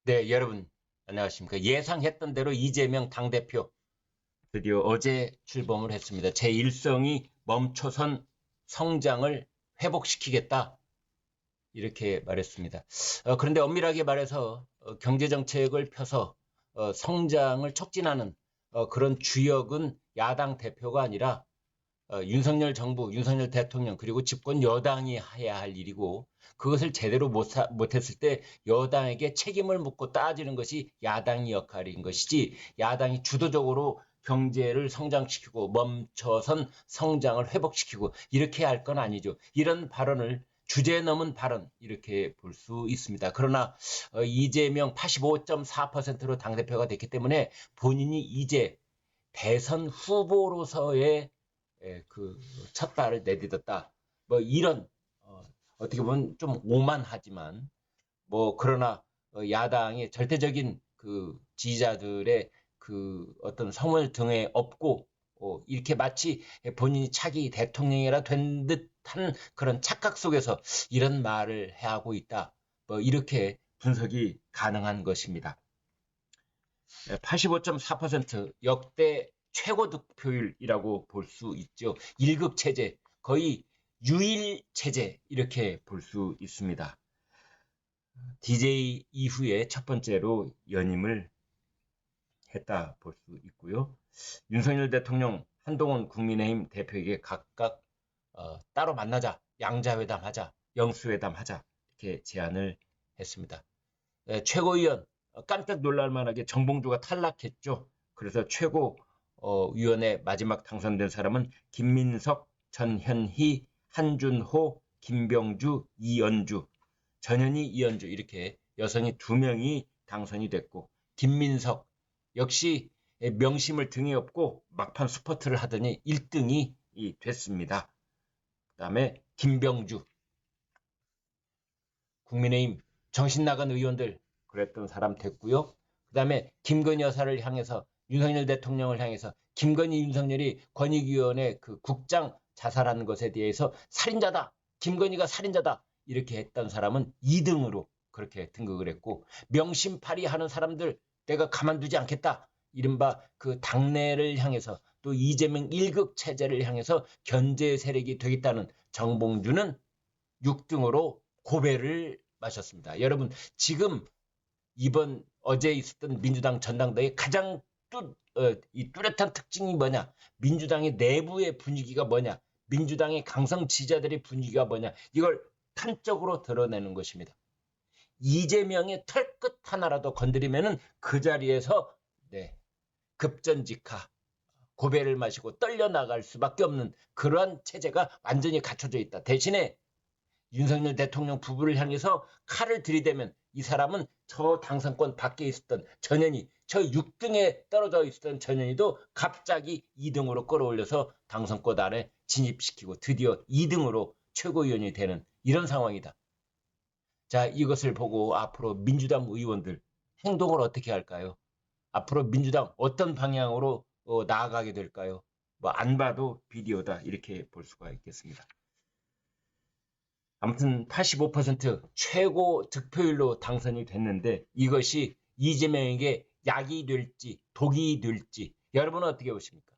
네, 여러분, 안녕하십니까. 예상했던 대로 이재명 당대표 드디어 어제 출범을 했습니다. 제 일성이 멈춰선 성장을 회복시키겠다. 이렇게 말했습니다. 그런데 엄밀하게 말해서 경제정책을 펴서 성장을 촉진하는 그런 주역은 야당 대표가 아니라 윤석열 정부, 윤석열 대통령 그리고 집권 여당이 해야 할 일이고 그것을 제대로 못했을 때 여당에게 책임을 묻고 따지는 것이 야당의 역할인 것이지 야당이 주도적으로 경제를 성장시키고 멈춰선 성장을 회복시키고 이렇게 할 건 아니죠. 이런 발언을 주제 넘은 발언 이렇게 볼 수 있습니다. 그러나 이재명 85.4%로 당대표가 됐기 때문에 본인이 이제 대선 후보로서의 그 첫 발을 내딛었다. 뭐 이런 떻게 보면 좀 오만하지만 뭐 그러나 야당의 절대적인 그 지지자들의 그 어떤 성을 등에 업고 이렇게 마치 본인이 차기 대통령이라 된 듯한 그런 착각 속에서 이런 말을 해하고 있다. 뭐 이렇게 분석이 가능한 것입니다. 85.4% 역대 최고 득표율이라고 볼 수 있죠. 1급 체제, 거의 유일 체제 이렇게 볼 수 있습니다. DJ 이후에 첫 번째로 연임을 했다 볼 수 있고요. 윤석열 대통령, 한동훈 국민의힘 대표에게 각각 따로 만나자, 양자회담 하자, 영수회담 하자 이렇게 제안을 했습니다. 최고위원 깜짝 놀랄 만하게 정봉주가 탈락했죠. 그래서 최고위원회 마지막 당선된 사람은 김민석, 전현희, 한준호, 김병주, 이연주, 전현희, 이연주 이렇게 여성이 2명이 당선이 됐고 김민석 역시 명심을 등에 업고 막판 스퍼트를 하더니 1등이 됐습니다. 그 다음에 김병주 국민의힘 정신 나간 의원들 그랬던 사람 됐고요. 그 다음에 김건희 여사를 향해서 윤석열 대통령을 향해서 김건희 윤석열이 권익위원회 그 국장 자살한 것에 대해서 살인자다. 김건희가 살인자다. 이렇게 했던 사람은 2등으로 그렇게 등극을 했고 명심팔이 하는 사람들 내가 가만두지 않겠다. 이른바 그 당내를 향해서 또 이재명 1급 체제를 향해서 견제 세력이 되겠다는 정봉주는 6등으로 고배를 마셨습니다. 여러분 지금 이번 어제 있었던 민주당 전당대회 가장 뚜렷한 특징이 뭐냐? 민주당의 내부의 분위기가 뭐냐? 민주당의 강성 지지자들의 분위기가 뭐냐? 이걸 탄적으로 드러내는 것입니다. 이재명의 털끝 하나라도 건드리면은 그 자리에서 네, 급전직하 고배를 마시고 떨려 나갈 수밖에 없는 그러한 체제가 완전히 갖춰져 있다. 대신에 윤석열 대통령 부부를 향해서 칼을 들이대면 이 사람은 저 당선권 밖에 있었던 전현희, 저 6등에 떨어져 있었던 전현희도 갑자기 2등으로 끌어올려서 당선권 안에 진입시키고 드디어 2등으로 최고위원이 되는 이런 상황이다. 자, 이것을 보고 앞으로 민주당 의원들 행동을 어떻게 할까요? 앞으로 민주당 어떤 방향으로 나아가게 될까요? 뭐 안 봐도 비디오다 이렇게 볼 수가 있겠습니다. 아무튼 85% 최고 득표율로 당선이 됐는데 이것이 이재명에게 약이 될지 독이 될지 여러분은 어떻게 보십니까?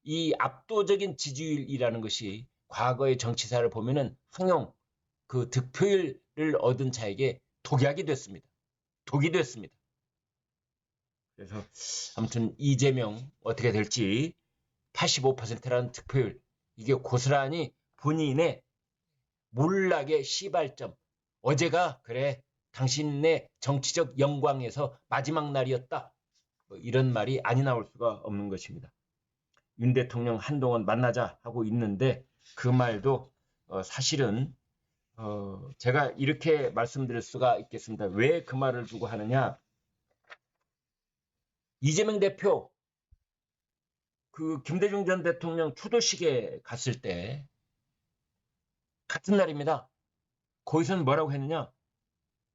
이 압도적인 지지율이라는 것이 과거의 정치사를 보면은 항용 그 득표율을 얻은 자에게 독약이 됐습니다. 독이 됐습니다. 그래서 아무튼 이재명 어떻게 될지 85%라는 득표율 이게 고스란히 본인의 몰락의 시발점. 어제가 그래 당신의 정치적 영광에서 마지막 날이었다. 뭐 이런 말이 아니 나올 수가 없는 것입니다. 윤 대통령 한동안 만나자 하고 있는데 그 말도 사실은 제가 이렇게 말씀드릴 수가 있겠습니다. 왜 그 말을 두고 하느냐. 이재명 대표 그 김대중 전 대통령 추도식에 갔을 때 같은 날입니다. 거기서는 뭐라고 했느냐.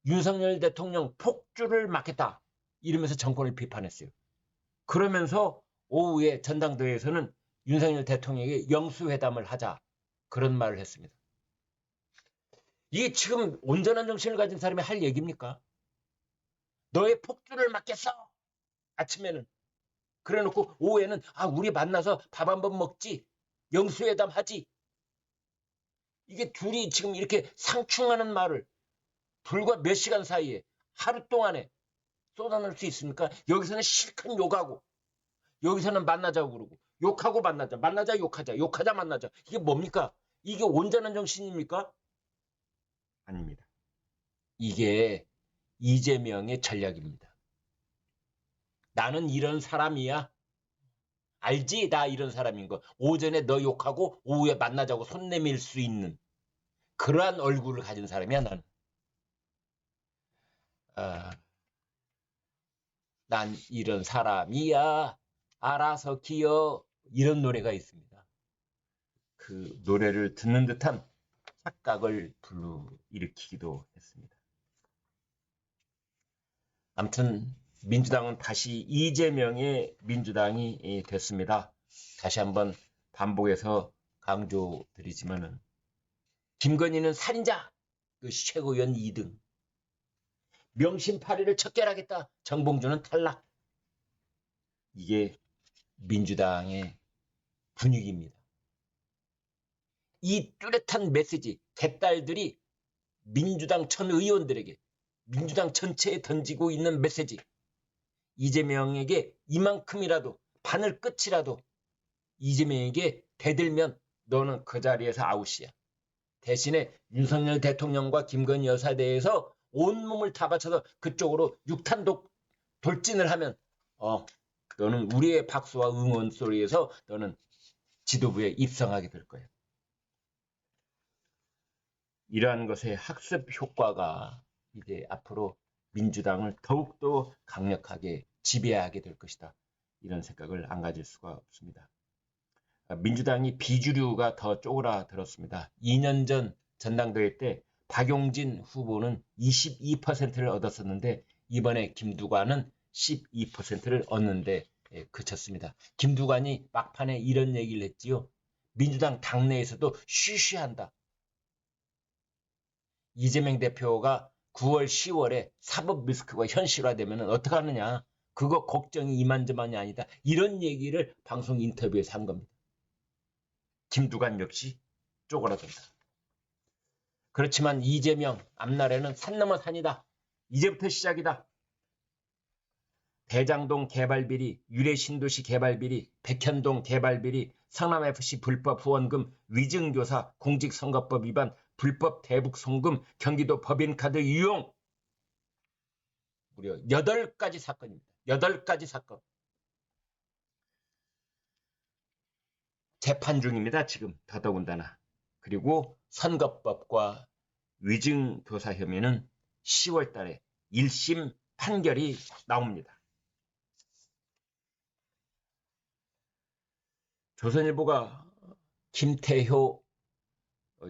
윤석열 대통령 폭주를 막겠다. 이러면서 정권을 비판했어요. 그러면서 오후에 전당대회에서는 윤석열 대통령에게 영수회담을 하자. 그런 말을 했습니다. 이게 지금 온전한 정신을 가진 사람이 할 얘기입니까? 너의 폭주를 막겠어. 아침에는. 그래놓고 오후에는 우리 만나서 밥 한번 먹지. 영수회담 하지. 이게 둘이 지금 이렇게 상충하는 말을 불과 몇 시간 사이에 하루 동안에 쏟아낼 수 있습니까? 여기서는 실컷 욕하고 여기서는 만나자고 그러고 욕하고 만나자. 만나자 욕하자. 욕하자 만나자. 이게 뭡니까? 이게 온전한 정신입니까? 아닙니다. 이게 이재명의 전략입니다. 나는 이런 사람이야. 알지? 나 이런 사람인 거. 오전에 너 욕하고 오후에 만나자고 손 내밀 수 있는 그러한 얼굴을 가진 사람이야 나는. 난 이런 사람이야. 알아서 기어. 이런 노래가 있습니다. 그 노래를 듣는 듯한 착각을 불러일으키기도 했습니다. 아무튼 민주당은 다시 이재명의 민주당이 됐습니다. 다시 한번 반복해서 강조드리지만은 김건희는 살인자, 그 최고위원 2등. 명심파리를 척결하겠다. 정봉주는 탈락. 이게 민주당의 분위기입니다. 이 뚜렷한 메시지, 개딸들이 민주당 전 의원들에게, 민주당 전체에 던지고 있는 메시지. 이재명에게 이만큼이라도, 바늘 끝이라도 이재명에게 대들면 너는 그 자리에서 아웃이야. 대신에 윤석열 대통령과 김건희 여사에 대해서 온몸을 다 바쳐서 그쪽으로 육탄 돌진을 하면 너는 우리의 박수와 응원 소리에서 너는 지도부에 입성하게 될 거야. 이러한 것의 학습 효과가 이제 앞으로 민주당을 더욱더 강력하게 지배하게 될 것이다. 이런 생각을 안 가질 수가 없습니다. 민주당이 비주류가 더 쪼그라들었습니다. 2년 전 전당대회 때 박용진 후보는 22%를 얻었었는데 이번에 김두관은 12%를 얻는데 그쳤습니다. 김두관이 막판에 이런 얘기를 했지요. 민주당 당내에서도 쉬쉬한다. 이재명 대표가 9월, 10월에 사법 리스크가 현실화되면 어떻게 하느냐. 그거 걱정이 이만저만이 아니다. 이런 얘기를 방송 인터뷰에서 한 겁니다. 김두관 역시 쪼그라든다. 그렇지만 이재명 앞날에는 산 넘어 산이다. 이제부터 시작이다. 대장동 개발비리, 유래신도시 개발비리, 백현동 개발비리, 성남FC 불법 후원금, 위증교사, 공직선거법 위반, 불법 대북송금, 경기도 법인카드 이용. 무려 8가지 사건입니다. 8가지 사건. 재판 중입니다. 지금 더더군다나. 그리고 선거법과 위증교사 혐의는 10월 달에 1심 판결이 나옵니다. 조선일보가 김태효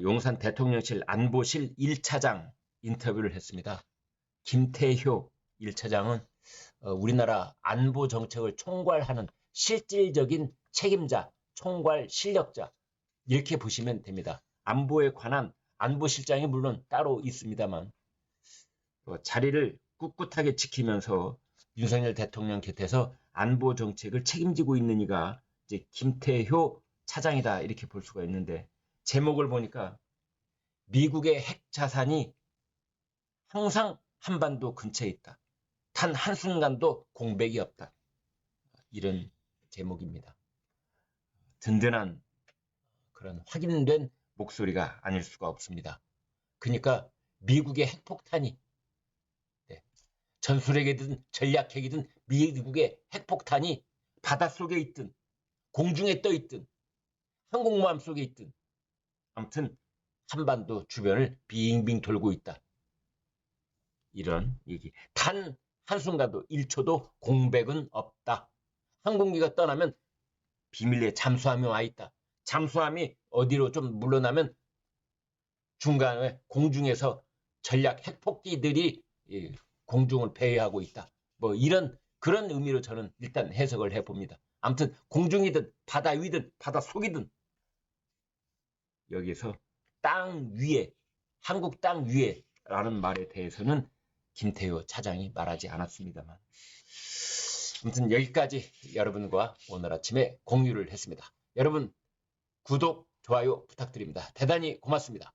용산 대통령실 안보실 1차장 인터뷰를 했습니다. 김태효 1차장은 우리나라 안보 정책을 총괄하는 실질적인 책임자, 총괄 실력자 이렇게 보시면 됩니다. 안보에 관한 안보실장이 물론 따로 있습니다만 자리를 꿋꿋하게 지키면서 윤석열 대통령 곁에서 안보 정책을 책임지고 있는 이가 이제 김태효 차장이다 이렇게 볼 수가 있는데 제목을 보니까 미국의 핵 자산이 항상 한반도 근처에 있다. 단 한순간도 공백이 없다. 이런 제목입니다. 든든한 그런 확인된 목소리가 아닐 수가 없습니다. 그러니까 미국의 핵폭탄이 전술핵이든 전략핵이든 미국의 핵폭탄이 바닷속에 있든 공중에 떠 있든 항공모함 속에 있든 아무튼 한반도 주변을 빙빙 돌고 있다. 이런 얘기. 단 한순간도 1초도 공백은 없다. 항공기가 떠나면 비밀리에 잠수함이 와 있다. 잠수함이 어디로 좀 물러나면 중간에 공중에서 전략 핵폭기들이 공중을 배회하고 있다. 뭐 이런 그런 의미로 저는 일단 해석을 해봅니다. 아무튼 공중이든 바다 위든 바다 속이든 여기서 땅 위에 한국 땅 위에 라는 말에 대해서는 김태효 차장이 말하지 않았습니다만. 아무튼 여기까지 여러분과 오늘 아침에 공유를 했습니다. 여러분 구독, 좋아요 부탁드립니다. 대단히 고맙습니다.